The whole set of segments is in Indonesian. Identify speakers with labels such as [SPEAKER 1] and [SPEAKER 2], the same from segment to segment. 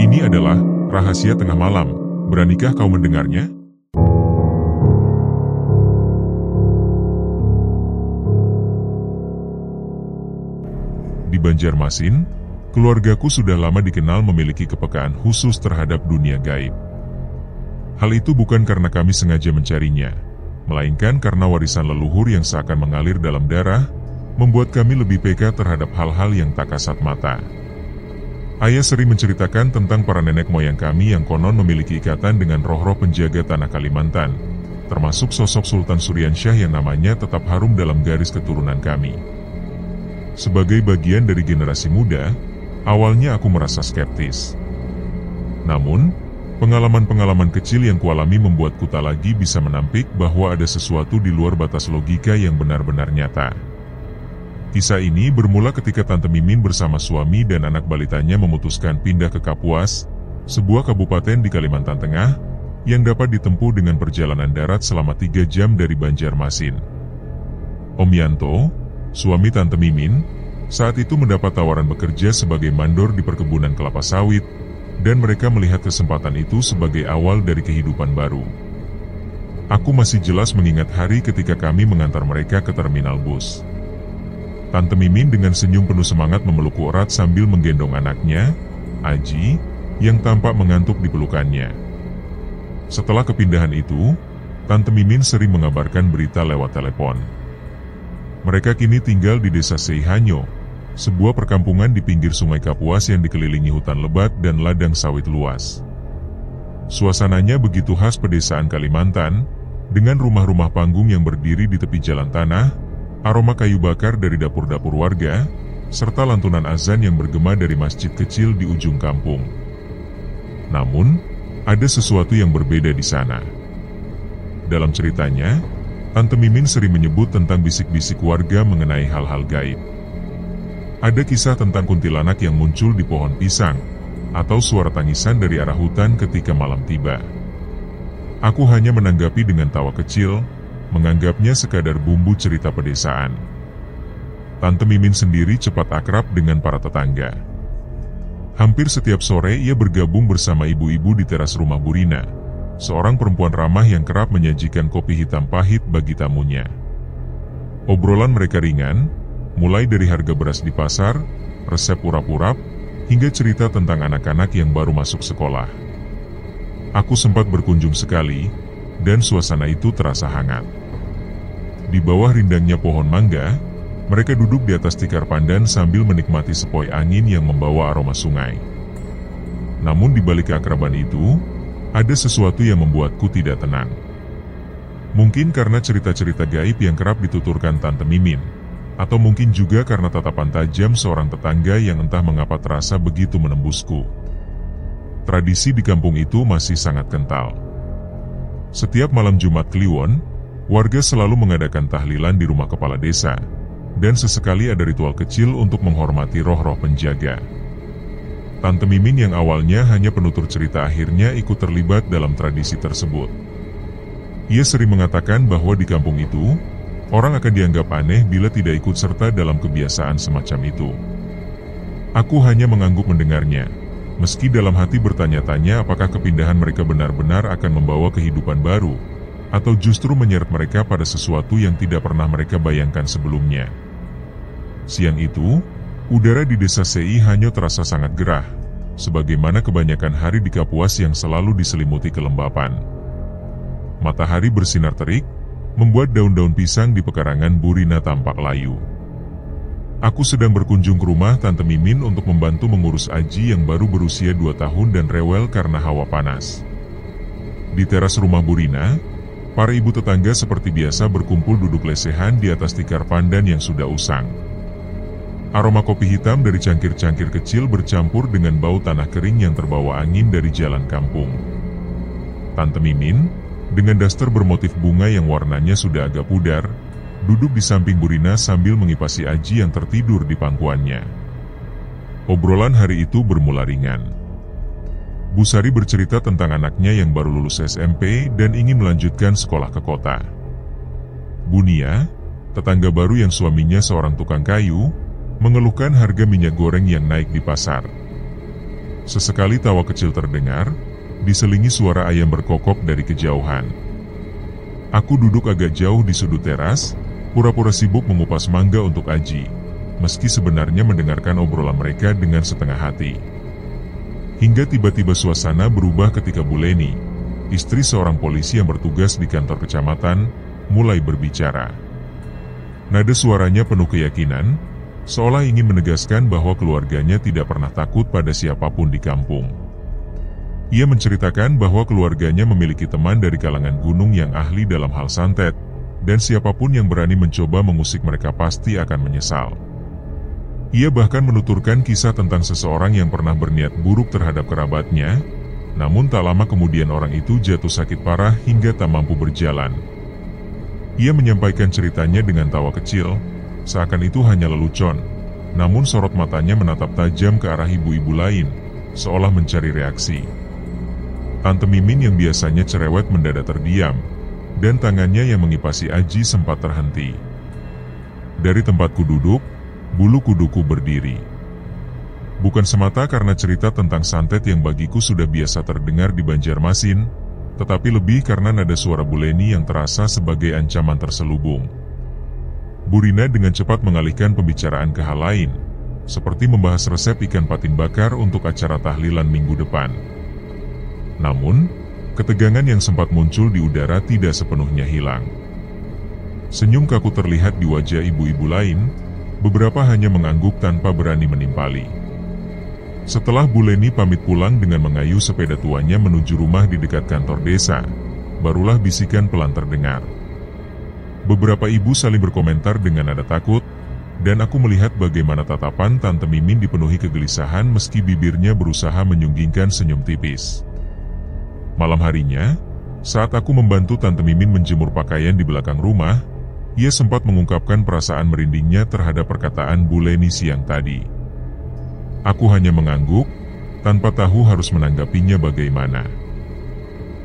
[SPEAKER 1] Ini adalah rahasia tengah malam. Beranikah kau mendengarnya? Di Banjarmasin, keluargaku sudah lama dikenal memiliki kepekaan khusus terhadap dunia gaib. Hal itu bukan karena kami sengaja mencarinya, melainkan karena warisan leluhur yang seakan mengalir dalam darah, membuat kami lebih peka terhadap hal-hal yang tak kasat mata. Ayah sering menceritakan tentang para nenek moyang kami yang konon memiliki ikatan dengan roh-roh penjaga tanah Kalimantan, termasuk sosok Sultan Suryansyah yang namanya tetap harum dalam garis keturunan kami. Sebagai bagian dari generasi muda, awalnya aku merasa skeptis. Namun, pengalaman-pengalaman kecil yang kualami membuatku tak lagi bisa menampik bahwa ada sesuatu di luar batas logika yang benar-benar nyata. Kisah ini bermula ketika Tante Mimin bersama suami dan anak balitanya memutuskan pindah ke Kapuas, sebuah kabupaten di Kalimantan Tengah, yang dapat ditempuh dengan perjalanan darat selama 3 jam dari Banjarmasin. Om Yanto, suami Tante Mimin, saat itu mendapat tawaran bekerja sebagai mandor di perkebunan kelapa sawit, dan mereka melihat kesempatan itu sebagai awal dari kehidupan baru. Aku masih jelas mengingat hari ketika kami mengantar mereka ke terminal bus. Tante Mimin dengan senyum penuh semangat memelukku erat sambil menggendong anaknya, Aji, yang tampak mengantuk di pelukannya. Setelah kepindahan itu, Tante Mimin sering mengabarkan berita lewat telepon. Mereka kini tinggal di desa Seihanyo, sebuah perkampungan di pinggir sungai Kapuas yang dikelilingi hutan lebat dan ladang sawit luas. Suasananya begitu khas pedesaan Kalimantan, dengan rumah-rumah panggung yang berdiri di tepi jalan tanah, aroma kayu bakar dari dapur-dapur warga, serta lantunan azan yang bergema dari masjid kecil di ujung kampung. Namun, ada sesuatu yang berbeda di sana. Dalam ceritanya, Tante Mimin sering menyebut tentang bisik-bisik warga mengenai hal-hal gaib. Ada kisah tentang kuntilanak yang muncul di pohon pisang, atau suara tangisan dari arah hutan ketika malam tiba. Aku hanya menanggapi dengan tawa kecil, menganggapnya sekadar bumbu cerita pedesaan. Tante Mimin sendiri cepat akrab dengan para tetangga. Hampir setiap sore ia bergabung bersama ibu-ibu di teras rumah Burina, seorang perempuan ramah yang kerap menyajikan kopi hitam pahit bagi tamunya. Obrolan mereka ringan, mulai dari harga beras di pasar, resep urap-urap, hingga cerita tentang anak-anak yang baru masuk sekolah. Aku sempat berkunjung sekali, dan suasana itu terasa hangat. Di bawah rindangnya pohon mangga, mereka duduk di atas tikar pandan sambil menikmati sepoi angin yang membawa aroma sungai. Namun di balik keakraban itu, ada sesuatu yang membuatku tidak tenang. Mungkin karena cerita-cerita gaib yang kerap dituturkan Tante Mimin, atau mungkin juga karena tatapan tajam seorang tetangga yang entah mengapa terasa begitu menembusku. Tradisi di kampung itu masih sangat kental. Setiap malam Jumat Kliwon, warga selalu mengadakan tahlilan di rumah kepala desa, dan sesekali ada ritual kecil untuk menghormati roh-roh penjaga. Tante Mimin yang awalnya hanya penutur cerita akhirnya ikut terlibat dalam tradisi tersebut. Ia sering mengatakan bahwa di kampung itu, orang akan dianggap aneh bila tidak ikut serta dalam kebiasaan semacam itu. Aku hanya mengangguk mendengarnya, meski dalam hati bertanya-tanya apakah kepindahan mereka benar-benar akan membawa kehidupan baru, atau justru menyeret mereka pada sesuatu yang tidak pernah mereka bayangkan sebelumnya. Siang itu, udara di desa Seihanyo terasa sangat gerah, sebagaimana kebanyakan hari di Kapuas yang selalu diselimuti kelembapan. Matahari bersinar terik, membuat daun-daun pisang di pekarangan Burina tampak layu. Aku sedang berkunjung ke rumah Tante Mimin untuk membantu mengurus Aji yang baru berusia 2 tahun dan rewel karena hawa panas. Di teras rumah Burina, para ibu tetangga seperti biasa berkumpul duduk lesehan di atas tikar pandan yang sudah usang. Aroma kopi hitam dari cangkir-cangkir kecil bercampur dengan bau tanah kering yang terbawa angin dari jalan kampung. Tante Mimin, dengan daster bermotif bunga yang warnanya sudah agak pudar, duduk di samping Burina sambil mengipasi Aji yang tertidur di pangkuannya. Obrolan hari itu bermula ringan. Bu Sari bercerita tentang anaknya yang baru lulus SMP dan ingin melanjutkan sekolah ke kota. Bu Nia, tetangga baru yang suaminya seorang tukang kayu, mengeluhkan harga minyak goreng yang naik di pasar. Sesekali tawa kecil terdengar, diselingi suara ayam berkokok dari kejauhan. Aku duduk agak jauh di sudut teras, pura-pura sibuk mengupas mangga untuk Aji, meski sebenarnya mendengarkan obrolan mereka dengan setengah hati. Hingga tiba-tiba suasana berubah ketika Bu Leni, istri seorang polisi yang bertugas di kantor kecamatan, mulai berbicara. Nada suaranya penuh keyakinan, seolah ingin menegaskan bahwa keluarganya tidak pernah takut pada siapapun di kampung. Ia menceritakan bahwa keluarganya memiliki teman dari kalangan gunung yang ahli dalam hal santet, dan siapapun yang berani mencoba mengusik mereka pasti akan menyesal. Ia bahkan menuturkan kisah tentang seseorang yang pernah berniat buruk terhadap kerabatnya, namun tak lama kemudian orang itu jatuh sakit parah hingga tak mampu berjalan. Ia menyampaikan ceritanya dengan tawa kecil, seakan itu hanya lelucon, namun sorot matanya menatap tajam ke arah ibu-ibu lain, seolah mencari reaksi. Tante Mimin yang biasanya cerewet mendadak terdiam, dan tangannya yang mengipasi Aji sempat terhenti. Dari tempatku duduk, bulu kuduku berdiri. Bukan semata karena cerita tentang santet yang bagiku sudah biasa terdengar di Banjarmasin, tetapi lebih karena nada suara Bu Leni yang terasa sebagai ancaman terselubung. Bu Rina dengan cepat mengalihkan pembicaraan ke hal lain, seperti membahas resep ikan patin bakar untuk acara tahlilan minggu depan. Namun, ketegangan yang sempat muncul di udara tidak sepenuhnya hilang. Senyum kaku terlihat di wajah ibu-ibu lain, beberapa hanya mengangguk tanpa berani menimpali. Setelah Bu Leni pamit pulang dengan mengayuh sepeda tuanya menuju rumah di dekat kantor desa, barulah bisikan pelan terdengar. Beberapa ibu saling berkomentar dengan nada takut, dan aku melihat bagaimana tatapan Tante Mimin dipenuhi kegelisahan meski bibirnya berusaha menyunggingkan senyum tipis. Malam harinya, saat aku membantu Tante Mimin menjemur pakaian di belakang rumah, ia sempat mengungkapkan perasaan merindingnya terhadap perkataan Bu Leni siang tadi. Aku hanya mengangguk, tanpa tahu harus menanggapinya bagaimana.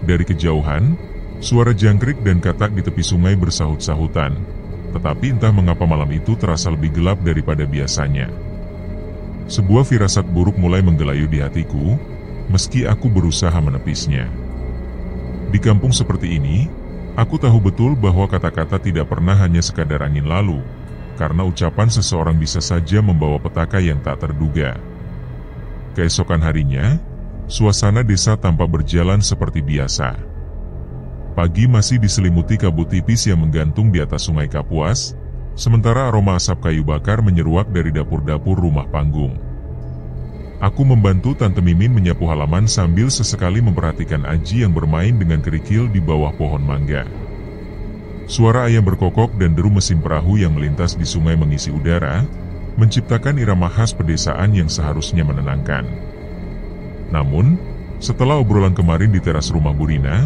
[SPEAKER 1] Dari kejauhan, suara jangkrik dan katak di tepi sungai bersahut-sahutan, tetapi entah mengapa malam itu terasa lebih gelap daripada biasanya. Sebuah firasat buruk mulai menggelayut di hatiku, meski aku berusaha menepisnya. Di kampung seperti ini, aku tahu betul bahwa kata-kata tidak pernah hanya sekadar angin lalu, karena ucapan seseorang bisa saja membawa petaka yang tak terduga. Keesokan harinya, suasana desa tampak berjalan seperti biasa. Pagi masih diselimuti kabut tipis yang menggantung di atas sungai Kapuas, sementara aroma asap kayu bakar menyeruak dari dapur-dapur rumah panggung. Aku membantu Tante Mimin menyapu halaman sambil sesekali memperhatikan Aji yang bermain dengan kerikil di bawah pohon mangga. Suara ayam berkokok dan deru mesin perahu yang melintas di sungai mengisi udara, menciptakan irama khas pedesaan yang seharusnya menenangkan. Namun, setelah obrolan kemarin di teras rumah Bu Rina,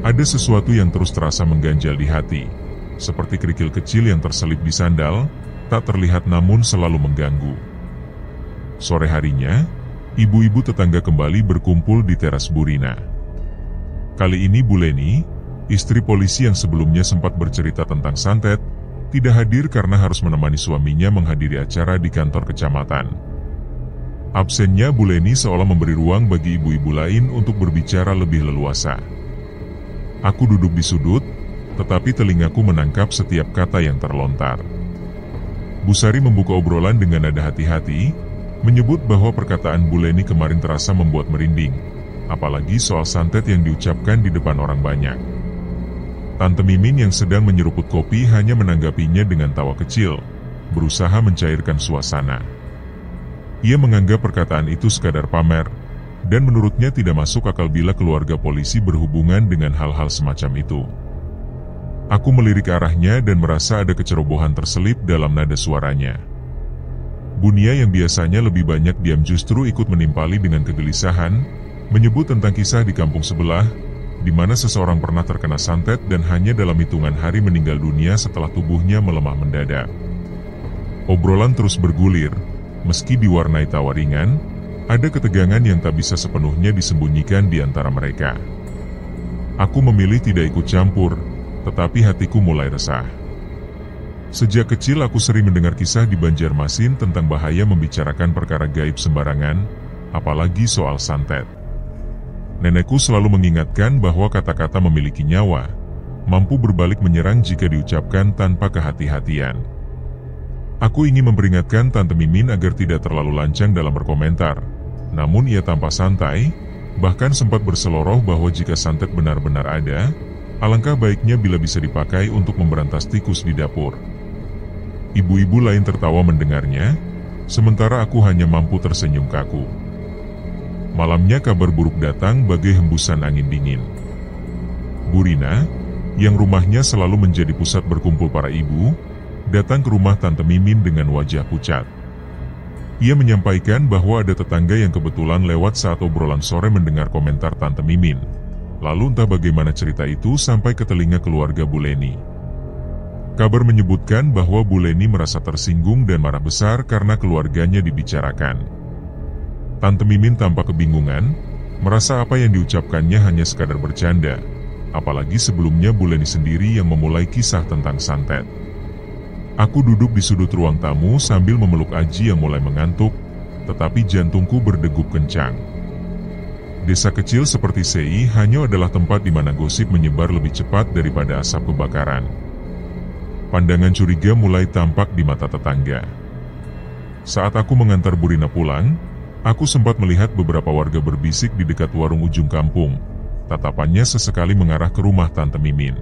[SPEAKER 1] ada sesuatu yang terus terasa mengganjal di hati, seperti kerikil kecil yang terselip di sandal, tak terlihat namun selalu mengganggu. Sore harinya, ibu-ibu tetangga kembali berkumpul di teras Bu Rina. Kali ini Bu Leni, istri polisi yang sebelumnya sempat bercerita tentang santet, tidak hadir karena harus menemani suaminya menghadiri acara di kantor kecamatan. Absennya Bu Leni seolah memberi ruang bagi ibu-ibu lain untuk berbicara lebih leluasa. Aku duduk di sudut, tetapi telingaku menangkap setiap kata yang terlontar. Bu Sari membuka obrolan dengan nada hati-hati, menyebut bahwa perkataan Bu Leni kemarin terasa membuat merinding, apalagi soal santet yang diucapkan di depan orang banyak. Tante Mimin yang sedang menyeruput kopi hanya menanggapinya dengan tawa kecil, berusaha mencairkan suasana. Ia menganggap perkataan itu sekadar pamer, dan menurutnya tidak masuk akal bila keluarga polisi berhubungan dengan hal-hal semacam itu. Aku melirik arahnya dan merasa ada kecerobohan terselip dalam nada suaranya. Bunia yang biasanya lebih banyak diam justru ikut menimpali dengan kegelisahan, menyebut tentang kisah di kampung sebelah, di mana seseorang pernah terkena santet dan hanya dalam hitungan hari meninggal dunia setelah tubuhnya melemah mendadak. Obrolan terus bergulir, meski diwarnai tawa ringan, ada ketegangan yang tak bisa sepenuhnya disembunyikan di antara mereka. Aku memilih tidak ikut campur, tetapi hatiku mulai resah. Sejak kecil aku sering mendengar kisah di Banjarmasin tentang bahaya membicarakan perkara gaib sembarangan, apalagi soal santet. Nenekku selalu mengingatkan bahwa kata-kata memiliki nyawa, mampu berbalik menyerang jika diucapkan tanpa kehati-hatian. Aku ingin memperingatkan Tante Mimin agar tidak terlalu lancang dalam berkomentar, namun ia tampak santai, bahkan sempat berseloroh bahwa jika santet benar-benar ada, alangkah baiknya bila bisa dipakai untuk memberantas tikus di dapur. Ibu-ibu lain tertawa mendengarnya, sementara aku hanya mampu tersenyum kaku. Malamnya kabar buruk datang bagai hembusan angin dingin. Bu Rina, yang rumahnya selalu menjadi pusat berkumpul para ibu, datang ke rumah Tante Mimin dengan wajah pucat. Ia menyampaikan bahwa ada tetangga yang kebetulan lewat saat obrolan sore mendengar komentar Tante Mimin. Lalu entah bagaimana cerita itu sampai ke telinga keluarga Bu Leni. Kabar menyebutkan bahwa Bu Leni merasa tersinggung dan marah besar karena keluarganya dibicarakan. Tante Mimin tampak kebingungan, merasa apa yang diucapkannya hanya sekadar bercanda, apalagi sebelumnya Bu Leni sendiri yang memulai kisah tentang santet. Aku duduk di sudut ruang tamu sambil memeluk Aji yang mulai mengantuk, tetapi jantungku berdegup kencang. Desa kecil seperti Sei hanya adalah tempat di mana gosip menyebar lebih cepat daripada asap kebakaran. Pandangan curiga mulai tampak di mata tetangga. Saat aku mengantar Bu Rina pulang, aku sempat melihat beberapa warga berbisik di dekat warung ujung kampung. Tatapannya sesekali mengarah ke rumah Tante Mimin.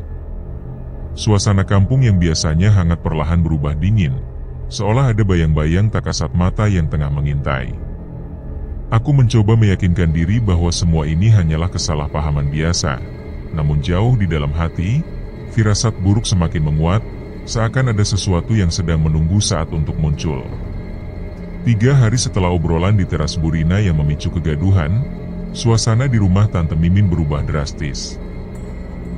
[SPEAKER 1] Suasana kampung yang biasanya hangat perlahan berubah dingin, seolah ada bayang-bayang tak kasat mata yang tengah mengintai. Aku mencoba meyakinkan diri bahwa semua ini hanyalah kesalahpahaman biasa, namun jauh di dalam hati, firasat buruk semakin menguat, seakan ada sesuatu yang sedang menunggu saat untuk muncul. 3 hari setelah obrolan di teras Bu Rina yang memicu kegaduhan, suasana di rumah Tante Mimin berubah drastis.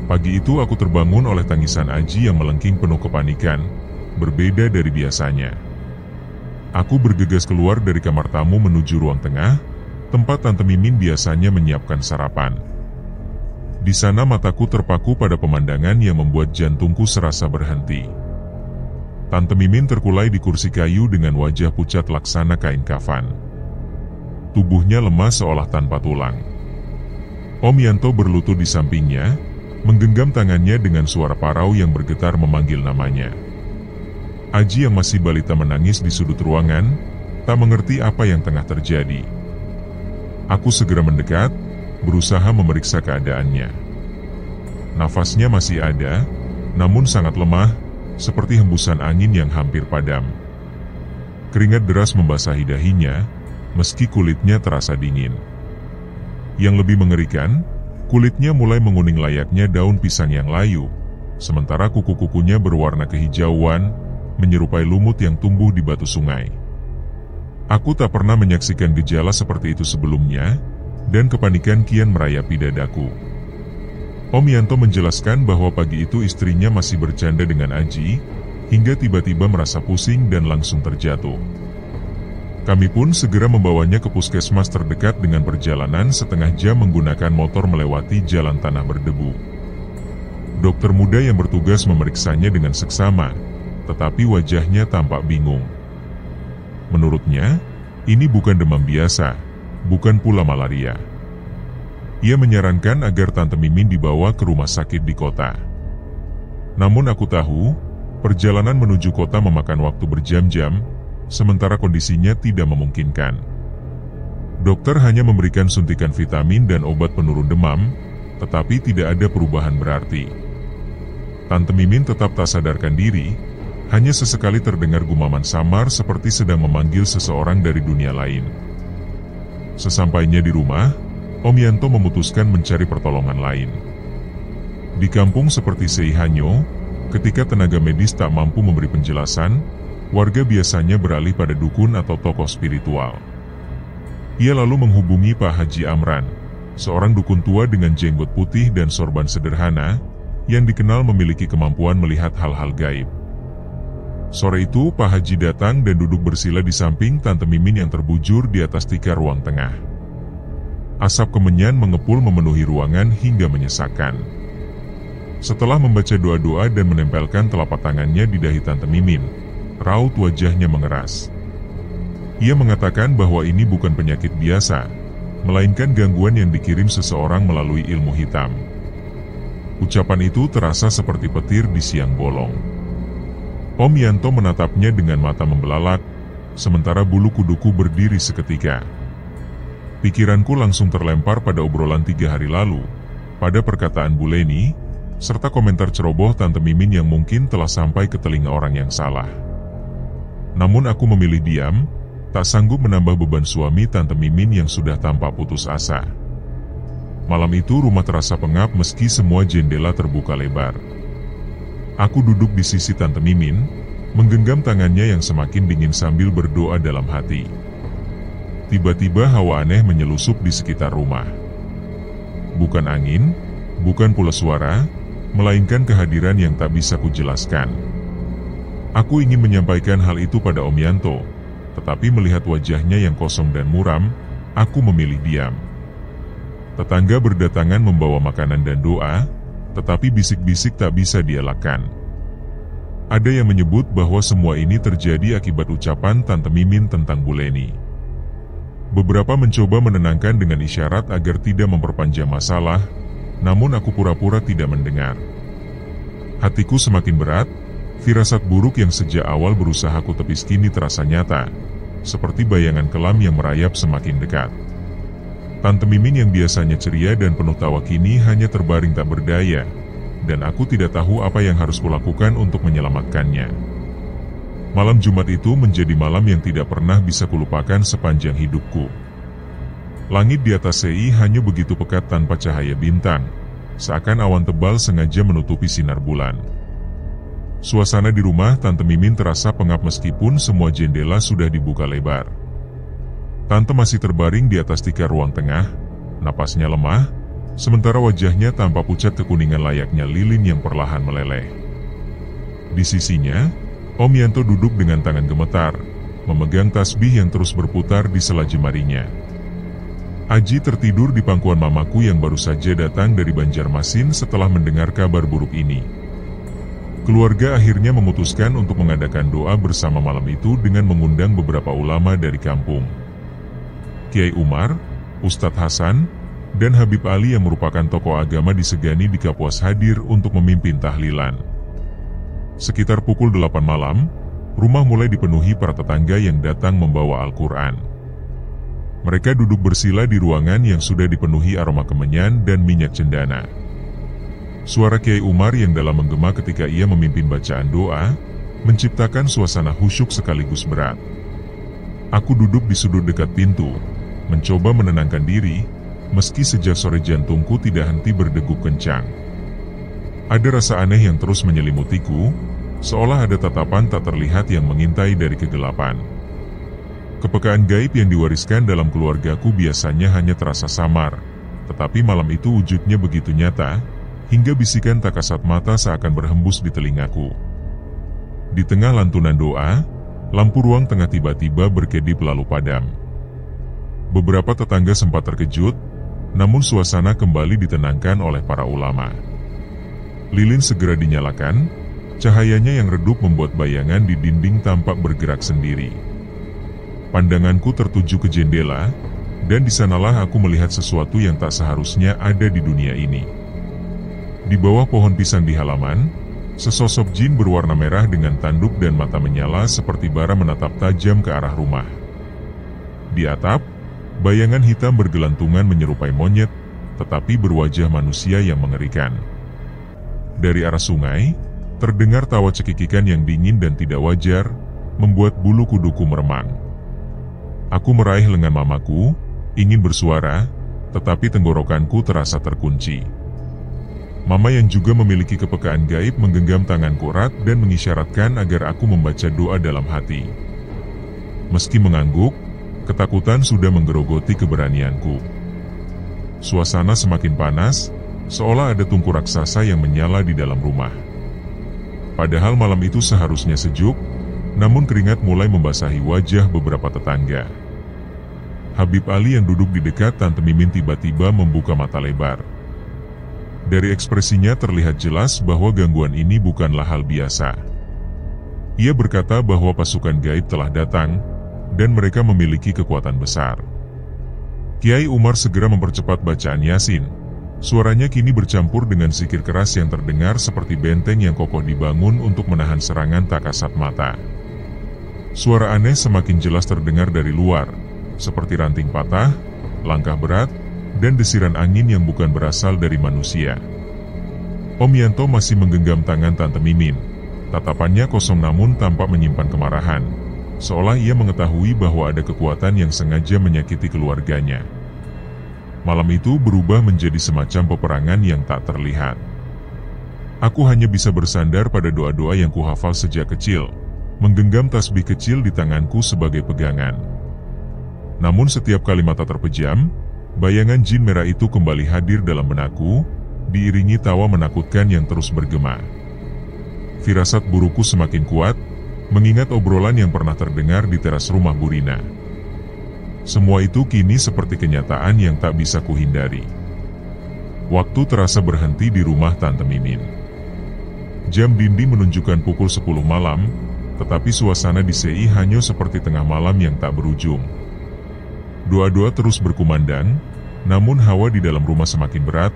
[SPEAKER 1] Pagi itu aku terbangun oleh tangisan Aji yang melengking penuh kepanikan, berbeda dari biasanya. Aku bergegas keluar dari kamar tamu menuju ruang tengah, tempat Tante Mimin biasanya menyiapkan sarapan. Di sana mataku terpaku pada pemandangan yang membuat jantungku serasa berhenti. Tante Mimin terkulai di kursi kayu dengan wajah pucat laksana kain kafan. Tubuhnya lemah seolah tanpa tulang. Om Yanto berlutut di sampingnya, menggenggam tangannya dengan suara parau yang bergetar memanggil namanya. Aji yang masih balita menangis di sudut ruangan, tak mengerti apa yang tengah terjadi. Aku segera mendekat, berusaha memeriksa keadaannya. Nafasnya masih ada, namun sangat lemah, seperti hembusan angin yang hampir padam. Keringat deras membasahi dahinya, meski kulitnya terasa dingin. Yang lebih mengerikan, kulitnya mulai menguning layaknya daun pisang yang layu, sementara kuku-kukunya berwarna kehijauan, menyerupai lumut yang tumbuh di batu sungai. Aku tak pernah menyaksikan gejala seperti itu sebelumnya, dan kepanikan kian merayapi dadaku. Om Yanto menjelaskan bahwa pagi itu istrinya masih bercanda dengan Aji, hingga tiba-tiba merasa pusing dan langsung terjatuh. Kami pun segera membawanya ke puskesmas terdekat dengan perjalanan setengah jam menggunakan motor melewati jalan tanah berdebu. Dokter muda yang bertugas memeriksanya dengan seksama, tetapi wajahnya tampak bingung. Menurutnya, ini bukan demam biasa, bukan pula malaria. Ia menyarankan agar Tante Mimin dibawa ke rumah sakit di kota. Namun aku tahu, perjalanan menuju kota memakan waktu berjam-jam, sementara kondisinya tidak memungkinkan. Dokter hanya memberikan suntikan vitamin dan obat penurun demam, tetapi tidak ada perubahan berarti. Tante Mimin tetap tak sadarkan diri, hanya sesekali terdengar gumaman samar seperti sedang memanggil seseorang dari dunia lain. Sesampainya di rumah, Om Yanto memutuskan mencari pertolongan lain. Di kampung seperti Seihanyo, ketika tenaga medis tak mampu memberi penjelasan, warga biasanya beralih pada dukun atau tokoh spiritual. Ia lalu menghubungi Pak Haji Amran, seorang dukun tua dengan jenggot putih dan sorban sederhana, yang dikenal memiliki kemampuan melihat hal-hal gaib. Sore itu Pak Haji datang dan duduk bersila di samping Tante Mimin yang terbujur di atas tikar ruang tengah. Asap kemenyan mengepul memenuhi ruangan hingga menyesakkan. Setelah membaca doa-doa dan menempelkan telapak tangannya di dahi Tante Mimin, raut wajahnya mengeras. Ia mengatakan bahwa ini bukan penyakit biasa, melainkan gangguan yang dikirim seseorang melalui ilmu hitam. Ucapan itu terasa seperti petir di siang bolong. Om Yanto menatapnya dengan mata membelalak, sementara bulu kuduku berdiri seketika. Pikiranku langsung terlempar pada obrolan 3 hari lalu, pada perkataan Bu Leni, serta komentar ceroboh Tante Mimin yang mungkin telah sampai ke telinga orang yang salah. Namun aku memilih diam, tak sanggup menambah beban suami Tante Mimin yang sudah tampak putus asa. Malam itu rumah terasa pengap meski semua jendela terbuka lebar. Aku duduk di sisi Tante Mimin, menggenggam tangannya yang semakin dingin sambil berdoa dalam hati. Tiba-tiba hawa aneh menyelusup di sekitar rumah. Bukan angin, bukan pula suara, melainkan kehadiran yang tak bisa kujelaskan. Aku ingin menyampaikan hal itu pada Om Yanto, tetapi melihat wajahnya yang kosong dan muram, aku memilih diam. Tetangga berdatangan membawa makanan dan doa, tetapi bisik-bisik tak bisa dielakkan. Ada yang menyebut bahwa semua ini terjadi akibat ucapan Tante Mimin tentang Bu Leni. Beberapa mencoba menenangkan dengan isyarat agar tidak memperpanjang masalah, namun aku pura-pura tidak mendengar. Hatiku semakin berat, firasat buruk yang sejak awal berusaha ku tepis kini terasa nyata, seperti bayangan kelam yang merayap semakin dekat. Tante Mimin yang biasanya ceria dan penuh tawa kini hanya terbaring tak berdaya, dan aku tidak tahu apa yang harus kulakukan untuk menyelamatkannya. Malam Jumat itu menjadi malam yang tidak pernah bisa kulupakan sepanjang hidupku. Langit di atas sei hanya begitu pekat tanpa cahaya bintang, seakan awan tebal sengaja menutupi sinar bulan. Suasana di rumah Tante Mimin terasa pengap meskipun semua jendela sudah dibuka lebar. Tante masih terbaring di atas tikar ruang tengah, napasnya lemah, sementara wajahnya tampak pucat kekuningan layaknya lilin yang perlahan meleleh. Di sisinya, Om Yanto duduk dengan tangan gemetar, memegang tasbih yang terus berputar di sela jemarinya. Aji tertidur di pangkuan mamaku yang baru saja datang dari Banjarmasin setelah mendengar kabar buruk ini. Keluarga akhirnya memutuskan untuk mengadakan doa bersama malam itu dengan mengundang beberapa ulama dari kampung. Kiai Umar, Ustadz Hasan, dan Habib Ali yang merupakan tokoh agama disegani di Kapuas hadir untuk memimpin tahlilan. Sekitar pukul 8 malam, rumah mulai dipenuhi para tetangga yang datang membawa Al-Quran. Mereka duduk bersila di ruangan yang sudah dipenuhi aroma kemenyan dan minyak cendana. Suara Kiai Umar yang dalam menggema ketika ia memimpin bacaan doa, menciptakan suasana khusyuk sekaligus berat. Aku duduk di sudut dekat pintu, mencoba menenangkan diri, meski sejak sore jantungku tidak henti berdegup kencang. Ada rasa aneh yang terus menyelimutiku, seolah ada tatapan tak terlihat yang mengintai dari kegelapan. Kepekaan gaib yang diwariskan dalam keluargaku biasanya hanya terasa samar, tetapi malam itu wujudnya begitu nyata, hingga bisikan tak kasat mata seakan berhembus di telingaku. Di tengah lantunan doa, lampu ruang tengah tiba-tiba berkedip lalu padam. Beberapa tetangga sempat terkejut, namun suasana kembali ditenangkan oleh para ulama. Lilin segera dinyalakan, cahayanya yang redup membuat bayangan di dinding tampak bergerak sendiri. Pandanganku tertuju ke jendela, dan di sanalah aku melihat sesuatu yang tak seharusnya ada di dunia ini. Di bawah pohon pisang di halaman, sesosok jin berwarna merah dengan tanduk dan mata menyala seperti bara menatap tajam ke arah rumah. Di atap, bayangan hitam bergelantungan menyerupai monyet, tetapi berwajah manusia yang mengerikan. Dari arah sungai, terdengar tawa cekikikan yang dingin dan tidak wajar, membuat bulu kuduku meremang. Aku meraih lengan mamaku, ingin bersuara, tetapi tenggorokanku terasa terkunci. Mama yang juga memiliki kepekaan gaib menggenggam tanganku erat dan mengisyaratkan agar aku membaca doa dalam hati. Meski mengangguk, ketakutan sudah menggerogoti keberanianku. Suasana semakin panas, seolah ada tungku raksasa yang menyala di dalam rumah. Padahal malam itu seharusnya sejuk, namun keringat mulai membasahi wajah beberapa tetangga. Habib Ali yang duduk di dekat Tante Mimin tiba-tiba membuka mata lebar. Dari ekspresinya terlihat jelas bahwa gangguan ini bukanlah hal biasa. Ia berkata bahwa pasukan gaib telah datang, dan mereka memiliki kekuatan besar. Kiai Umar segera mempercepat bacaan Yasin. Suaranya kini bercampur dengan zikir keras yang terdengar seperti benteng yang kokoh dibangun untuk menahan serangan tak kasat mata. Suara aneh semakin jelas terdengar dari luar, seperti ranting patah, langkah berat, dan desiran angin yang bukan berasal dari manusia. Om Yanto masih menggenggam tangan Tante Mimin. Tatapannya kosong namun tampak menyimpan kemarahan, seolah ia mengetahui bahwa ada kekuatan yang sengaja menyakiti keluarganya. Malam itu berubah menjadi semacam peperangan yang tak terlihat. Aku hanya bisa bersandar pada doa-doa yang kuhafal sejak kecil, menggenggam tasbih kecil di tanganku sebagai pegangan. Namun setiap kali mata terpejam, bayangan jin merah itu kembali hadir dalam benakku, diiringi tawa menakutkan yang terus bergema. Firasat burukku semakin kuat, mengingat obrolan yang pernah terdengar di teras rumah Bu Rina. Semua itu kini seperti kenyataan yang tak bisa kuhindari. Waktu terasa berhenti di rumah Tante Mimin. Jam dinding menunjukkan pukul 10 malam, tetapi suasana di CI hanya seperti tengah malam yang tak berujung. Doa-doa terus berkumandang, namun hawa di dalam rumah semakin berat,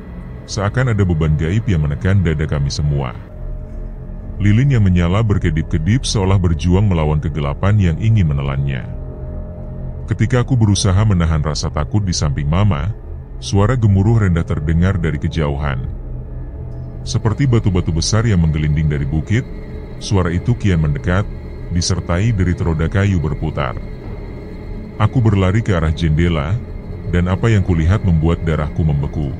[SPEAKER 1] seakan ada beban gaib yang menekan dada kami semua. Lilin yang menyala berkedip-kedip seolah berjuang melawan kegelapan yang ingin menelannya. Ketika aku berusaha menahan rasa takut di samping Mama, suara gemuruh rendah terdengar dari kejauhan. Seperti batu-batu besar yang menggelinding dari bukit, suara itu kian mendekat, disertai derit roda kayu berputar. Aku berlari ke arah jendela, dan apa yang kulihat membuat darahku membeku.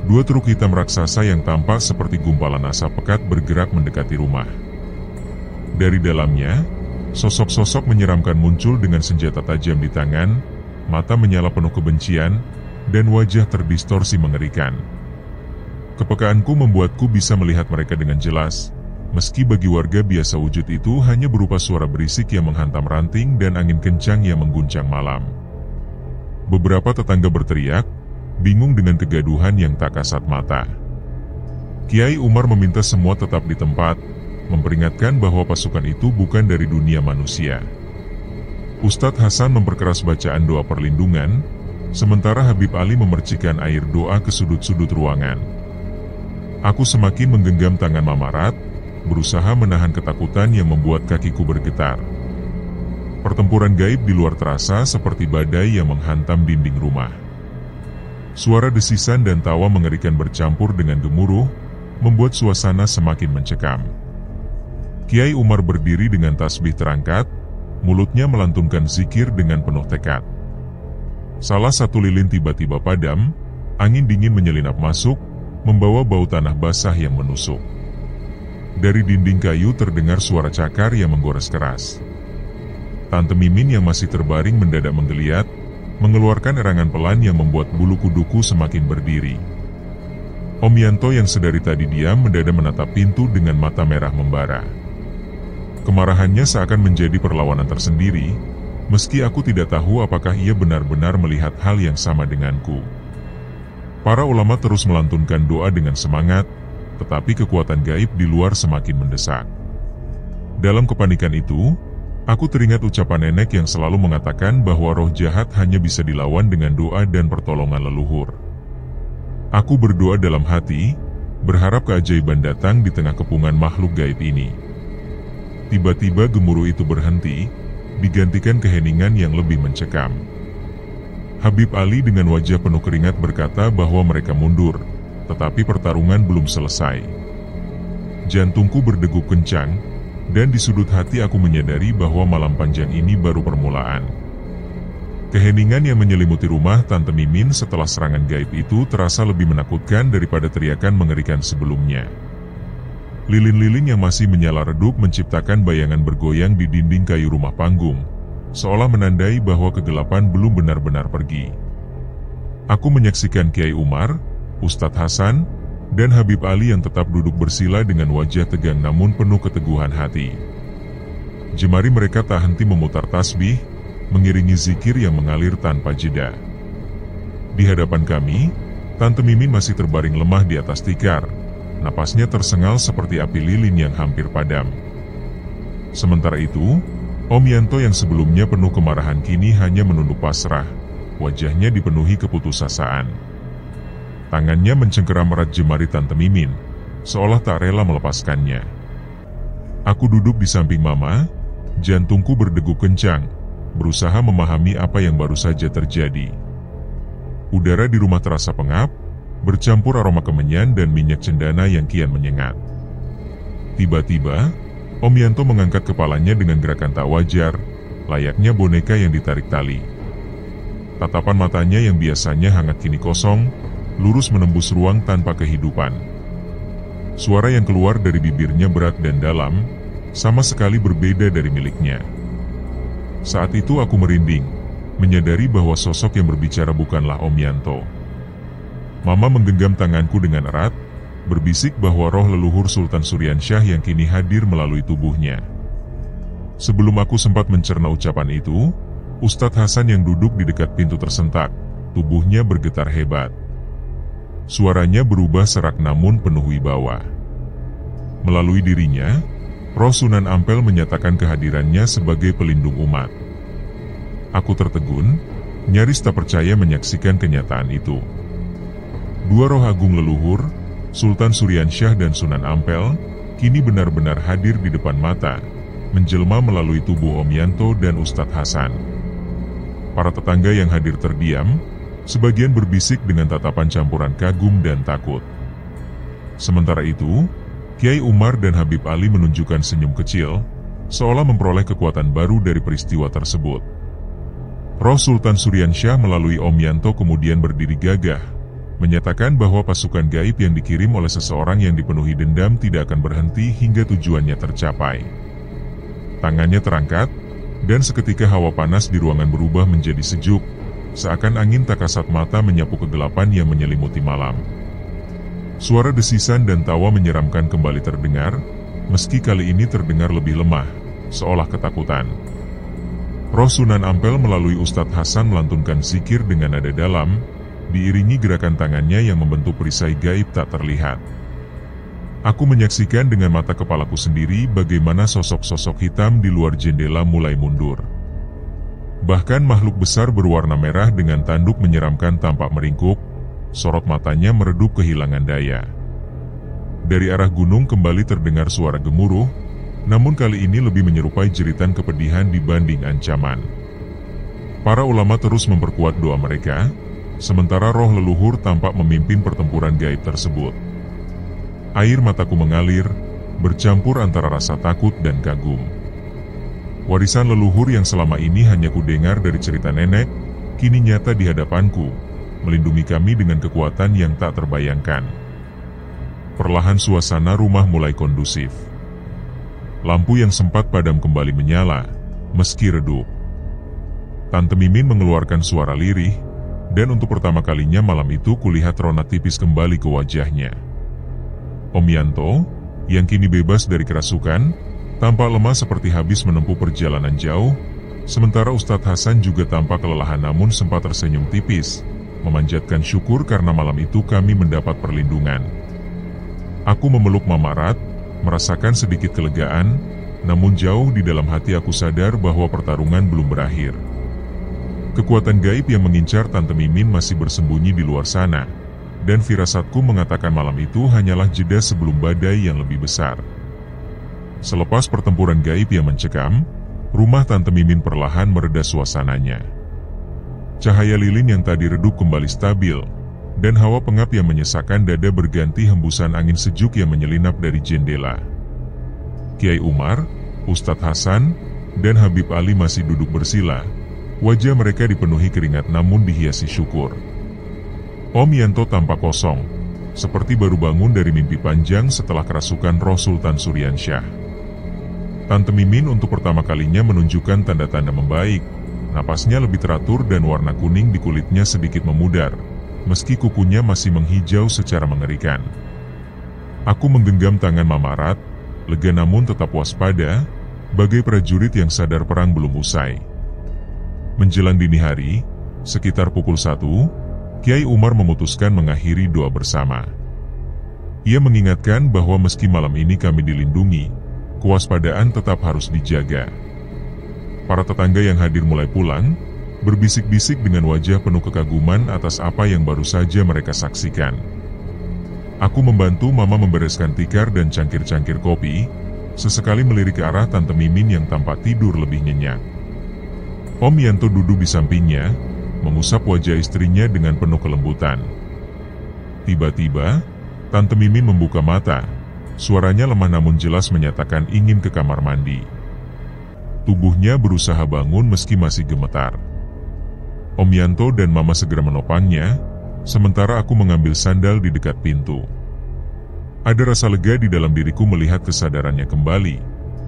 [SPEAKER 1] Dua truk hitam raksasa yang tampak seperti gumpalan asap pekat bergerak mendekati rumah. Dari dalamnya, sosok-sosok menyeramkan muncul dengan senjata tajam di tangan, mata menyala penuh kebencian, dan wajah terdistorsi mengerikan. Kepekaanku membuatku bisa melihat mereka dengan jelas, meski bagi warga biasa wujud itu hanya berupa suara berisik yang menghantam ranting dan angin kencang yang mengguncang malam. Beberapa tetangga berteriak, bingung dengan kegaduhan yang tak kasat mata. Kiai Umar meminta semua tetap di tempat, memperingatkan bahwa pasukan itu bukan dari dunia manusia. Ustadz Hasan memperkeras bacaan doa perlindungan, sementara Habib Ali memercikan air doa ke sudut-sudut ruangan. Aku semakin menggenggam tangan Mamarat, berusaha menahan ketakutan yang membuat kakiku bergetar. Pertempuran gaib di luar terasa seperti badai yang menghantam dinding rumah. Suara desisan dan tawa mengerikan bercampur dengan gemuruh, membuat suasana semakin mencekam. Kiai Umar berdiri dengan tasbih terangkat, mulutnya melantunkan zikir dengan penuh tekad. Salah satu lilin tiba-tiba padam, angin dingin menyelinap masuk, membawa bau tanah basah yang menusuk. Dari dinding kayu terdengar suara cakar yang menggores keras. Tante Mimin yang masih terbaring mendadak menggeliat, mengeluarkan erangan pelan yang membuat bulu kuduku semakin berdiri. Om Yanto yang sedari tadi diam mendadak menatap pintu dengan mata merah membara. Kemarahannya seakan menjadi perlawanan tersendiri, meski aku tidak tahu apakah ia benar-benar melihat hal yang sama denganku. Para ulama terus melantunkan doa dengan semangat, tetapi kekuatan gaib di luar semakin mendesak. Dalam kepanikan itu, aku teringat ucapan nenek yang selalu mengatakan bahwa roh jahat hanya bisa dilawan dengan doa dan pertolongan leluhur. Aku berdoa dalam hati, berharap keajaiban datang di tengah kepungan makhluk gaib ini. Tiba-tiba gemuruh itu berhenti, digantikan keheningan yang lebih mencekam. Habib Ali dengan wajah penuh keringat berkata bahwa mereka mundur, tetapi pertarungan belum selesai. Jantungku berdegup kencang, dan di sudut hati aku menyadari bahwa malam panjang ini baru permulaan. Keheningan yang menyelimuti rumah Tante Mimin setelah serangan gaib itu terasa lebih menakutkan daripada teriakan mengerikan sebelumnya. Lilin-lilin yang masih menyala redup menciptakan bayangan bergoyang di dinding kayu rumah panggung, seolah menandai bahwa kegelapan belum benar-benar pergi. Aku menyaksikan Kiai Umar, Ustadz Hasan, dan Habib Ali yang tetap duduk bersila dengan wajah tegang namun penuh keteguhan hati. Jemari mereka tak henti memutar tasbih, mengiringi zikir yang mengalir tanpa jeda. Di hadapan kami, Tante Mimin masih terbaring lemah di atas tikar, napasnya tersengal seperti api lilin yang hampir padam. Sementara itu, Om Yanto yang sebelumnya penuh kemarahan kini hanya menunduk pasrah, wajahnya dipenuhi keputusasaan. Tangannya mencengkeram erat jemari Tante Mimin, seolah tak rela melepaskannya. Aku duduk di samping Mama, jantungku berdegup kencang, berusaha memahami apa yang baru saja terjadi. Udara di rumah terasa pengap, bercampur aroma kemenyan dan minyak cendana yang kian menyengat. Tiba-tiba, Om Yanto mengangkat kepalanya dengan gerakan tak wajar, layaknya boneka yang ditarik tali. Tatapan matanya yang biasanya hangat kini kosong, lurus menembus ruang tanpa kehidupan. Suara yang keluar dari bibirnya berat dan dalam, sama sekali berbeda dari miliknya. Saat itu aku merinding, menyadari bahwa sosok yang berbicara bukanlah Om Yanto. Mama menggenggam tanganku dengan erat, berbisik bahwa roh leluhur Sultan Suryansyah yang kini hadir melalui tubuhnya. Sebelum aku sempat mencerna ucapan itu, Ustadz Hasan yang duduk di dekat pintu tersentak, tubuhnya bergetar hebat. Suaranya berubah serak namun penuh wibawa. Melalui dirinya, roh Sunan Ampel menyatakan kehadirannya sebagai pelindung umat. Aku tertegun, nyaris tak percaya menyaksikan kenyataan itu. Dua roh agung leluhur, Sultan Suryansyah dan Sunan Ampel, kini benar-benar hadir di depan mata, menjelma melalui tubuh Om Yanto dan Ustadz Hasan. Para tetangga yang hadir terdiam, sebagian berbisik dengan tatapan campuran kagum dan takut. Sementara itu, Kiai Umar dan Habib Ali menunjukkan senyum kecil, seolah memperoleh kekuatan baru dari peristiwa tersebut. Roh Sultan Suryansyah melalui Om Yanto kemudian berdiri gagah, menyatakan bahwa pasukan gaib yang dikirim oleh seseorang yang dipenuhi dendam tidak akan berhenti hingga tujuannya tercapai. Tangannya terangkat, dan seketika hawa panas di ruangan berubah menjadi sejuk, seakan angin tak kasat mata menyapu kegelapan yang menyelimuti malam. Suara desisan dan tawa menyeramkan kembali terdengar, meski kali ini terdengar lebih lemah, seolah ketakutan. Roh Sunan Ampel melalui Ustadz Hasan melantunkan zikir dengan nada dalam, diiringi gerakan tangannya yang membentuk perisai gaib tak terlihat. Aku menyaksikan dengan mata kepalaku sendiri bagaimana sosok-sosok hitam di luar jendela mulai mundur. Bahkan makhluk besar berwarna merah dengan tanduk menyeramkan tampak meringkuk, sorot matanya meredup kehilangan daya. Dari arah gunung kembali terdengar suara gemuruh, namun kali ini lebih menyerupai jeritan kepedihan dibanding ancaman. Para ulama terus memperkuat doa mereka, sementara roh leluhur tampak memimpin pertempuran gaib tersebut. Air mataku mengalir, bercampur antara rasa takut dan kagum. Warisan leluhur yang selama ini hanya kudengar dari cerita nenek, kini nyata di hadapanku, melindungi kami dengan kekuatan yang tak terbayangkan. Perlahan suasana rumah mulai kondusif. Lampu yang sempat padam kembali menyala, meski redup. Tante Mimin mengeluarkan suara lirih, dan untuk pertama kalinya malam itu kulihat rona tipis kembali ke wajahnya. Om Yanto, yang kini bebas dari kerasukan, tampak lemah seperti habis menempuh perjalanan jauh, sementara Ustadz Hasan juga tampak kelelahan namun sempat tersenyum tipis, memanjatkan syukur karena malam itu kami mendapat perlindungan. Aku memeluk Mama Rat, merasakan sedikit kelegaan, namun jauh di dalam hati aku sadar bahwa pertarungan belum berakhir. Kekuatan gaib yang mengincar Tante Mimin masih bersembunyi di luar sana, dan firasatku mengatakan malam itu hanyalah jeda sebelum badai yang lebih besar. Selepas pertempuran gaib yang mencekam, rumah Tante Mimin perlahan mereda suasananya. Cahaya lilin yang tadi redup kembali stabil, dan hawa pengap yang menyesakkan dada berganti hembusan angin sejuk yang menyelinap dari jendela. Kiai Umar, Ustadz Hasan, dan Habib Ali masih duduk bersila. Wajah mereka dipenuhi keringat namun dihiasi syukur. Om Yanto tampak kosong, seperti baru bangun dari mimpi panjang setelah kerasukan roh Sultan Suryansyah. Tante Mimin untuk pertama kalinya menunjukkan tanda-tanda membaik, napasnya lebih teratur dan warna kuning di kulitnya sedikit memudar, meski kukunya masih menghijau secara mengerikan. Aku menggenggam tangan Mama Rat, lega namun tetap waspada, bagai prajurit yang sadar perang belum usai. Menjelang dini hari, sekitar pukul 1, Kiai Umar memutuskan mengakhiri doa bersama. Ia mengingatkan bahwa meski malam ini kami dilindungi, kewaspadaan tetap harus dijaga. Para tetangga yang hadir mulai pulang, berbisik-bisik dengan wajah penuh kekaguman atas apa yang baru saja mereka saksikan. Aku membantu Mama membereskan tikar dan cangkir-cangkir kopi, sesekali melirik ke arah Tante Mimin yang tampak tidur lebih nyenyak. Om Yanto duduk di sampingnya, mengusap wajah istrinya dengan penuh kelembutan. Tiba-tiba, Tante Mimin membuka mata, suaranya lemah namun jelas menyatakan ingin ke kamar mandi. Tubuhnya berusaha bangun meski masih gemetar. Om Yanto dan Mama segera menopangnya, sementara aku mengambil sandal di dekat pintu. Ada rasa lega di dalam diriku melihat kesadarannya kembali,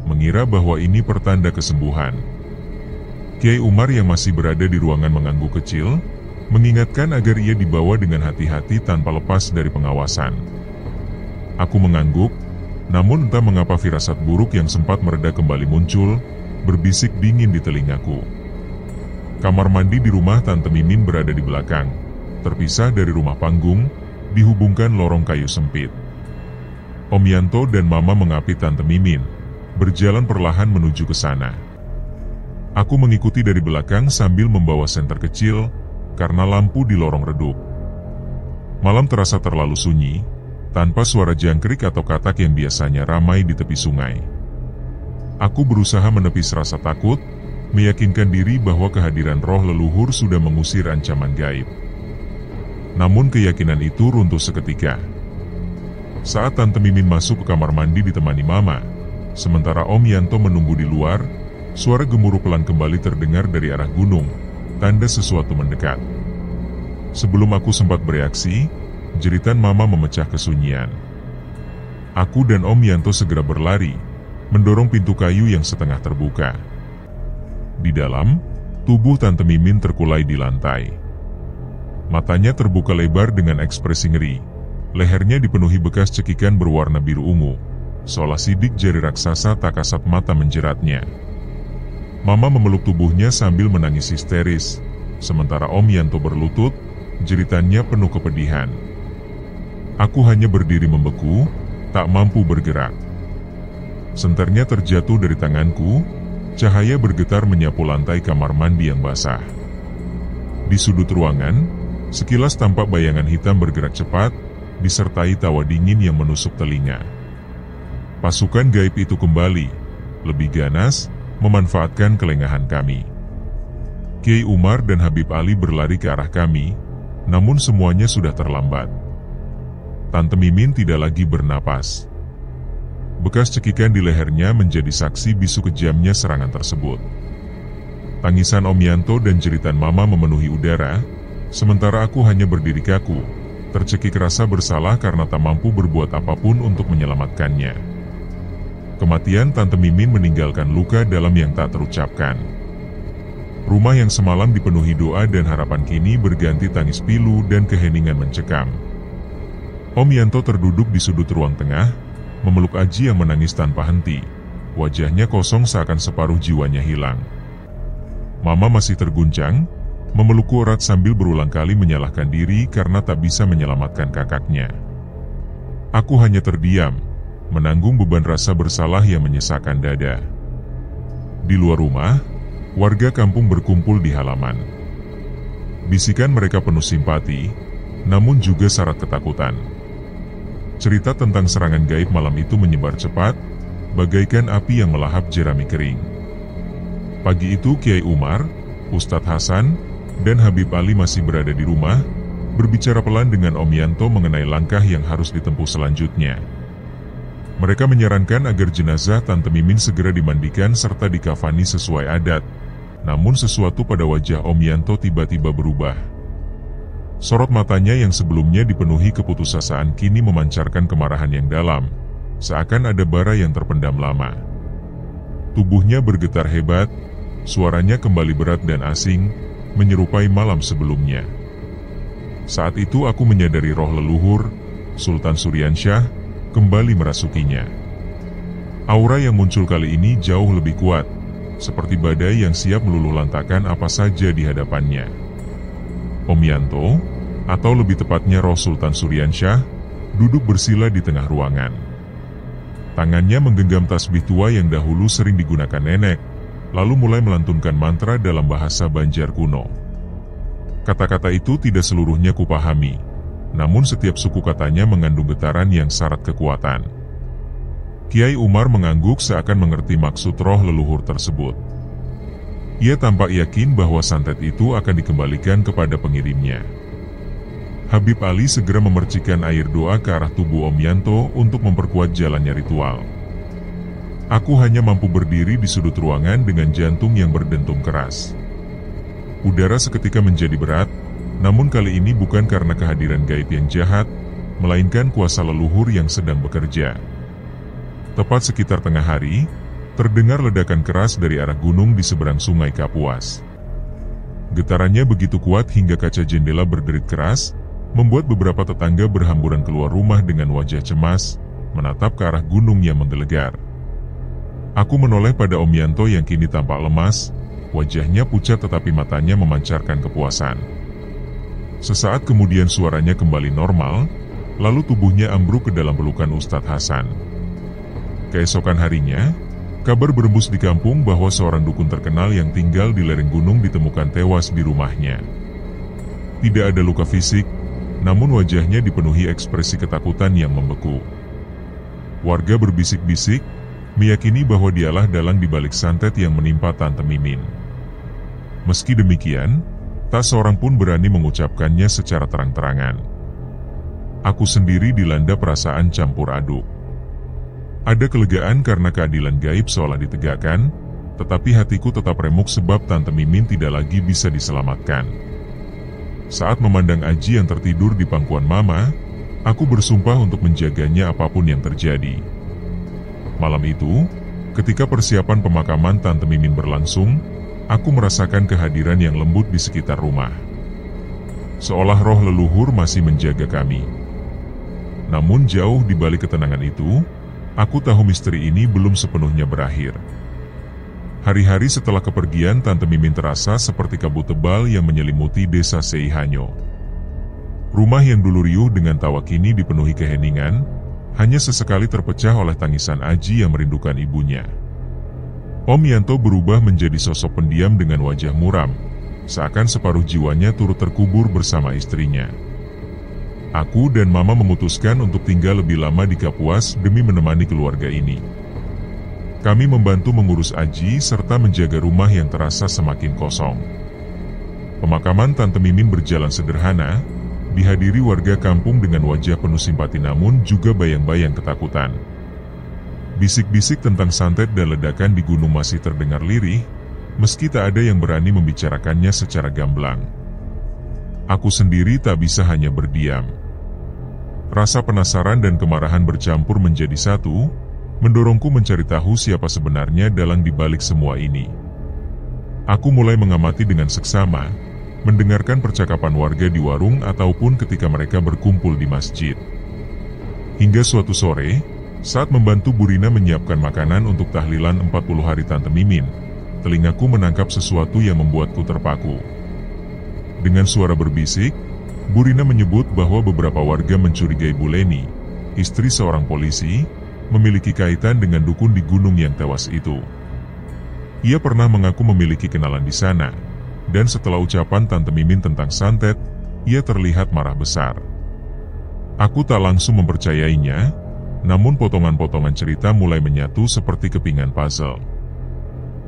[SPEAKER 1] mengira bahwa ini pertanda kesembuhan. Kiai Umar yang masih berada di ruangan mengangguk kecil, mengingatkan agar ia dibawa dengan hati-hati tanpa lepas dari pengawasan. Aku mengangguk, namun entah mengapa firasat buruk yang sempat mereda kembali muncul, berbisik dingin di telingaku. Kamar mandi di rumah Tante Mimin berada di belakang, terpisah dari rumah panggung, dihubungkan lorong kayu sempit. Om Yanto dan Mama mengapit Tante Mimin, berjalan perlahan menuju ke sana. Aku mengikuti dari belakang sambil membawa senter kecil, karena lampu di lorong redup. Malam terasa terlalu sunyi, tanpa suara jangkrik atau katak yang biasanya ramai di tepi sungai. Aku berusaha menepis rasa takut, meyakinkan diri bahwa kehadiran roh leluhur sudah mengusir ancaman gaib. Namun keyakinan itu runtuh seketika. Saat Tante Mimin masuk ke kamar mandi ditemani Mama, sementara Om Yanto menunggu di luar, suara gemuruh pelan kembali terdengar dari arah gunung, tanda sesuatu mendekat. Sebelum aku sempat bereaksi, jeritan Mama memecah kesunyian. Aku dan Om Yanto segera berlari, mendorong pintu kayu yang setengah terbuka. Di dalam, tubuh Tante Mimin terkulai di lantai. Matanya terbuka lebar dengan ekspresi ngeri. Lehernya dipenuhi bekas cekikan berwarna biru ungu, seolah sidik jari raksasa tak kasat mata menjeratnya. Mama memeluk tubuhnya sambil menangis histeris, sementara Om Yanto berlutut, jeritannya penuh kepedihan. Aku hanya berdiri membeku, tak mampu bergerak. Senternya terjatuh dari tanganku, cahaya bergetar menyapu lantai kamar mandi yang basah. Di sudut ruangan, sekilas tampak bayangan hitam bergerak cepat, disertai tawa dingin yang menusuk telinga. Pasukan gaib itu kembali, lebih ganas, memanfaatkan kelengahan kami. Kiai Umar dan Habib Ali berlari ke arah kami, namun semuanya sudah terlambat. Tante Mimin tidak lagi bernapas. Bekas cekikan di lehernya menjadi saksi bisu kejamnya serangan tersebut. Tangisan Om Yanto dan jeritan Mama memenuhi udara, sementara aku hanya berdiri kaku, tercekik rasa bersalah karena tak mampu berbuat apapun untuk menyelamatkannya. Kematian Tante Mimin meninggalkan luka dalam yang tak terucapkan. Rumah yang semalam dipenuhi doa dan harapan kini berganti tangis pilu dan keheningan mencekam. Om Yanto terduduk di sudut ruang tengah, memeluk Aji yang menangis tanpa henti. Wajahnya kosong seakan separuh jiwanya hilang. Mama masih terguncang, memelukku erat sambil berulang kali menyalahkan diri karena tak bisa menyelamatkan kakaknya. Aku hanya terdiam, menanggung beban rasa bersalah yang menyesakkan dada. Di luar rumah, warga kampung berkumpul di halaman. Bisikan mereka penuh simpati, namun juga syarat ketakutan. Cerita tentang serangan gaib malam itu menyebar cepat, bagaikan api yang melahap jerami kering. Pagi itu Kiai Umar, Ustadz Hasan, dan Habib Ali masih berada di rumah, berbicara pelan dengan Om Yanto mengenai langkah yang harus ditempuh selanjutnya. Mereka menyarankan agar jenazah Tante Mimin segera dimandikan serta dikafani sesuai adat, namun sesuatu pada wajah Om Yanto tiba-tiba berubah. Sorot matanya yang sebelumnya dipenuhi keputusasaan kini memancarkan kemarahan yang dalam, seakan ada bara yang terpendam lama. Tubuhnya bergetar hebat, suaranya kembali berat dan asing, menyerupai malam sebelumnya. Saat itu aku menyadari roh leluhur, Sultan Suryansyah, kembali merasukinya. Aura yang muncul kali ini jauh lebih kuat, seperti badai yang siap meluluh lantakan apa saja di hadapannya. Om Yanto, atau lebih tepatnya roh Sultan Suryansyah, duduk bersila di tengah ruangan. Tangannya menggenggam tasbih tua yang dahulu sering digunakan nenek, lalu mulai melantunkan mantra dalam bahasa Banjar kuno. Kata-kata itu tidak seluruhnya kupahami, namun setiap suku katanya mengandung getaran yang syarat kekuatan. Kiai Umar mengangguk seakan mengerti maksud roh leluhur tersebut. Ia tampak yakin bahwa santet itu akan dikembalikan kepada pengirimnya. Habib Ali segera memercikan air doa ke arah tubuh Om Yanto untuk memperkuat jalannya ritual. Aku hanya mampu berdiri di sudut ruangan dengan jantung yang berdentum keras. Udara seketika menjadi berat, namun kali ini bukan karena kehadiran gaib yang jahat, melainkan kuasa leluhur yang sedang bekerja. Tepat sekitar tengah hari, terdengar ledakan keras dari arah gunung di seberang sungai Kapuas. Getarannya begitu kuat hingga kaca jendela berderit keras, membuat beberapa tetangga berhamburan keluar rumah dengan wajah cemas, menatap ke arah gunung yang menggelegar. Aku menoleh pada Om Yanto yang kini tampak lemas, wajahnya pucat tetapi matanya memancarkan kepuasan. Sesaat kemudian suaranya kembali normal, lalu tubuhnya ambruk ke dalam pelukan Ustadz Hasan. Keesokan harinya, kabar berembus di kampung bahwa seorang dukun terkenal yang tinggal di lereng gunung ditemukan tewas di rumahnya. Tidak ada luka fisik, namun wajahnya dipenuhi ekspresi ketakutan yang membeku. Warga berbisik-bisik, meyakini bahwa dialah dalang di balik santet yang menimpa Tante Mimin. Meski demikian, tak seorang pun berani mengucapkannya secara terang-terangan. Aku sendiri dilanda perasaan campur aduk. Ada kelegaan karena keadilan gaib seolah ditegakkan, tetapi hatiku tetap remuk sebab Tante Mimin tidak lagi bisa diselamatkan. Saat memandang Aji yang tertidur di pangkuan Mama, aku bersumpah untuk menjaganya apapun yang terjadi. Malam itu, ketika persiapan pemakaman Tante Mimin berlangsung, aku merasakan kehadiran yang lembut di sekitar rumah. Seolah roh leluhur masih menjaga kami. Namun jauh di balik ketenangan itu, aku tahu misteri ini belum sepenuhnya berakhir. Hari-hari setelah kepergian Tante Mimin terasa seperti kabut tebal yang menyelimuti desa Seihanyo. Rumah yang dulu riuh dengan tawa kini dipenuhi keheningan, hanya sesekali terpecah oleh tangisan Aji yang merindukan ibunya. Om Yanto berubah menjadi sosok pendiam dengan wajah muram, seakan separuh jiwanya turut terkubur bersama istrinya. Aku dan Mama memutuskan untuk tinggal lebih lama di Kapuas demi menemani keluarga ini. Kami membantu mengurus Aji serta menjaga rumah yang terasa semakin kosong. Pemakaman Tante Mimin berjalan sederhana, dihadiri warga kampung dengan wajah penuh simpati namun juga bayang-bayang ketakutan. Bisik-bisik tentang santet dan ledakan di gunung masih terdengar lirih, meski tak ada yang berani membicarakannya secara gamblang. Aku sendiri tak bisa hanya berdiam. Rasa penasaran dan kemarahan bercampur menjadi satu, mendorongku mencari tahu siapa sebenarnya dalang di balik semua ini. Aku mulai mengamati dengan seksama, mendengarkan percakapan warga di warung ataupun ketika mereka berkumpul di masjid. Hingga suatu sore, saat membantu Bu Rina menyiapkan makanan untuk tahlilan 40 hari Tante Mimin, telingaku menangkap sesuatu yang membuatku terpaku. Dengan suara berbisik, Bu Rina menyebut bahwa beberapa warga mencurigai Bu Leni, istri seorang polisi, memiliki kaitan dengan dukun di gunung yang tewas itu. Ia pernah mengaku memiliki kenalan di sana, dan setelah ucapan Tante Mimin tentang santet, ia terlihat marah besar. Aku tak langsung mempercayainya, namun potongan-potongan cerita mulai menyatu seperti kepingan puzzle.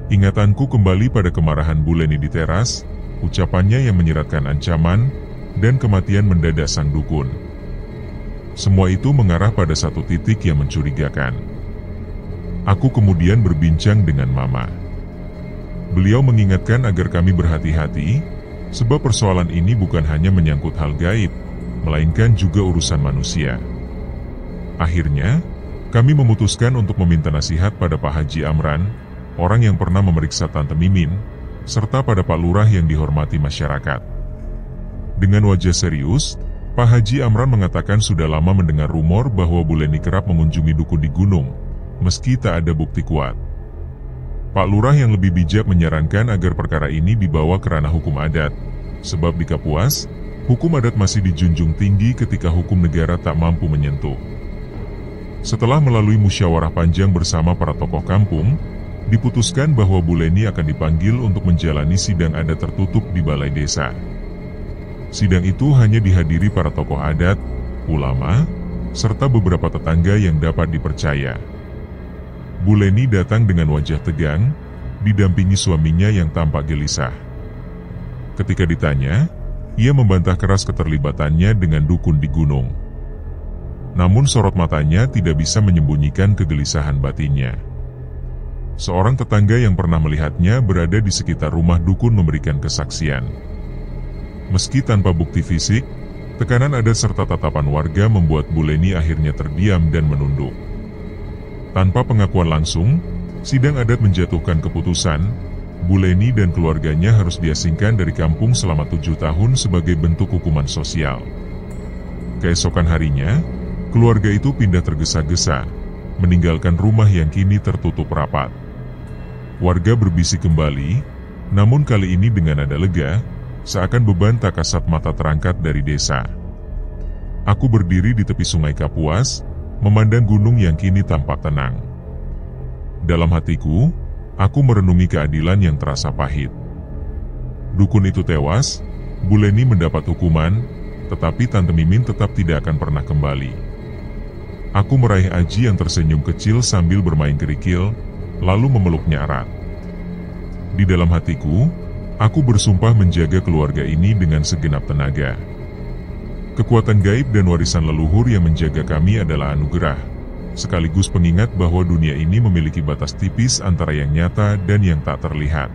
[SPEAKER 1] Ingatanku kembali pada kemarahan Bu Leni di teras, ucapannya yang menyiratkan ancaman, dan kematian mendadak sang dukun. Semua itu mengarah pada satu titik yang mencurigakan. Aku kemudian berbincang dengan Mama. Beliau mengingatkan agar kami berhati-hati, sebab persoalan ini bukan hanya menyangkut hal gaib, melainkan juga urusan manusia. Akhirnya, kami memutuskan untuk meminta nasihat pada Pak Haji Amran, orang yang pernah memeriksa Tante Mimin, serta pada Pak Lurah yang dihormati masyarakat. Dengan wajah serius, Pak Haji Amran mengatakan sudah lama mendengar rumor bahwa Bu Leni kerap mengunjungi dukun di gunung, meski tak ada bukti kuat. Pak Lurah yang lebih bijak menyarankan agar perkara ini dibawa ke ranah hukum adat, sebab di Kapuas, hukum adat masih dijunjung tinggi ketika hukum negara tak mampu menyentuh. Setelah melalui musyawarah panjang bersama para tokoh kampung, diputuskan bahwa Bu Leni akan dipanggil untuk menjalani sidang adat tertutup di balai desa. Sidang itu hanya dihadiri para tokoh adat, ulama, serta beberapa tetangga yang dapat dipercaya. Bu Leni datang dengan wajah tegang, didampingi suaminya yang tampak gelisah. Ketika ditanya, ia membantah keras keterlibatannya dengan dukun di gunung. Namun sorot matanya tidak bisa menyembunyikan kegelisahan batinnya. Seorang tetangga yang pernah melihatnya berada di sekitar rumah dukun memberikan kesaksian. Meski tanpa bukti fisik, tekanan adat serta tatapan warga membuat Bu Leni akhirnya terdiam dan menunduk. Tanpa pengakuan langsung, sidang adat menjatuhkan keputusan, Bu Leni dan keluarganya harus diasingkan dari kampung selama 7 tahun sebagai bentuk hukuman sosial. Keesokan harinya, keluarga itu pindah tergesa-gesa, meninggalkan rumah yang kini tertutup rapat. Warga berbisik kembali, namun kali ini dengan nada lega, seakan beban tak kasat mata terangkat dari desa. Aku berdiri di tepi sungai Kapuas, memandang gunung yang kini tampak tenang. Dalam hatiku, aku merenungi keadilan yang terasa pahit. Dukun itu tewas, Bu Leni mendapat hukuman, tetapi Tante Mimin tetap tidak akan pernah kembali. Aku meraih Aji yang tersenyum kecil sambil bermain kerikil, lalu memeluknya erat. Di dalam hatiku, aku bersumpah menjaga keluarga ini dengan segenap tenaga. Kekuatan gaib dan warisan leluhur yang menjaga kami adalah anugerah, sekaligus pengingat bahwa dunia ini memiliki batas tipis antara yang nyata dan yang tak terlihat.